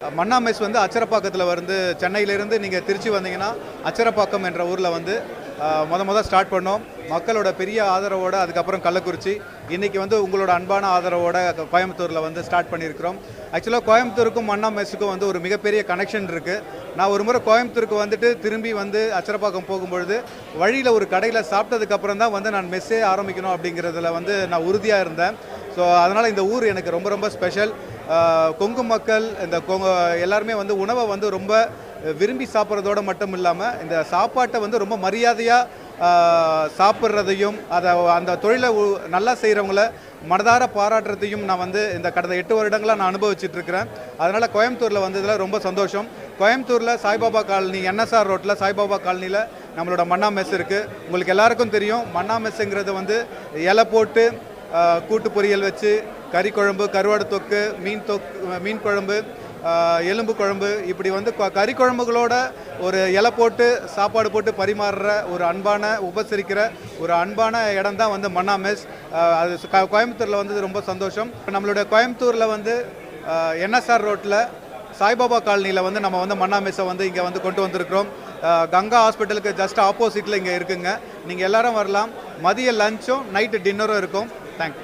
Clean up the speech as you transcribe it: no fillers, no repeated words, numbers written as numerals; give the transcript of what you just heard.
மன்னா mess வந்து அச்சரப்பாக்கத்தில் வந்து சென்னையிலேருந்து நீங்கள் திருச்சி வந்தீங்கன்னா அச்சரப்பாக்கம் என்ற ஊரில் வந்து முத ஸ்டார்ட் பண்ணோம். மக்களோட பெரிய ஆதரவோடு அதுக்கப்புறம் கள்ளக்குறிச்சி, இன்றைக்கி வந்து உங்களோட அன்பான ஆதரவோட கோயம்புத்தூரில் வந்து ஸ்டார்ட் பண்ணியிருக்கிறோம். ஆக்சுவலாக கோயம்புத்தூருக்கும் மன்னா மெஸ்ஸுக்கும் வந்து ஒரு மிகப்பெரிய கனெக்ஷன் இருக்குது. நான் ஒரு முறை கோயம்புத்தூருக்கு வந்துட்டு திரும்பி வந்து அச்சரப்பாக்கம் போகும்பொழுது வழியில் ஒரு கடையில் சாப்பிட்டதுக்கப்புறம் தான் வந்து நான் மெஸ்ஸே ஆரம்பிக்கணும் அப்படிங்கிறதுல வந்து நான் உறுதியாக இருந்தேன். ஸோ அதனால் இந்த ஊர் எனக்கு ரொம்ப ஸ்பெஷல். கொங்கு மக்கள் இந்த எல்லாருமே வந்து உணவை வந்து ரொம்ப விரும்பி சாப்பிட்றதோடு மட்டும் இல்லாமல் இந்த சாப்பாட்டை வந்து ரொம்ப மரியாதையாக சாப்பிட்றதையும் அந்த தொழிலை நல்லா செய்கிறவங்கள மனதார பாராட்டுறதையும் நான் வந்து இந்த கடந்த 8 வருடங்களாக நான் அனுபவிச்சுட்ருக்கிறேன். அதனால் கோயம்புத்தூரில் வந்ததில் ரொம்ப சந்தோஷம். கோயம்புத்தூரில் சாய்பாபா காலனி NSR ரோட்டில் சாய்பாபா காலனியில் நம்மளோட மன்னா மெஸ் இருக்குது. உங்களுக்கு எல்லாருக்கும் தெரியும், மன்னா மெஸ்ஸுங்கிறது வந்து இலை போட்டு கூட்டு பொரியல் வச்சு கறி குழம்பு, கருவாடு தொக்கு, மீன் குழம்பு, எலும்பு குழம்பு, இப்படி வந்து கறி குழம்புகளோட ஒரு இலை போட்டு சாப்பாடு போட்டு பரிமாறுற ஒரு உபசரிக்கிற ஒரு அன்பான இடம் தான் வந்து மன்னா மெஸ். அது கோயம்புத்தூரில் வந்து ரொம்ப சந்தோஷம். நம்மளுடைய கோயம்புத்தூரில் வந்து NSR ரோட்டில் சாய்பாபா காலனியில் வந்து நம்ம வந்து மன்னா மெஸ்ஸை வந்து இங்கே வந்து கொண்டு வந்திருக்கிறோம். கங்கா ஹாஸ்பிட்டலுக்கு ஜஸ்ட் ஆப்போசிட்டில் இங்கே இருக்குங்க. நீங்கள் எல்லாரும் வரலாம். மதிய லஞ்சும் நைட்டு டின்னரும் இருக்கும். தேங்க்யூ.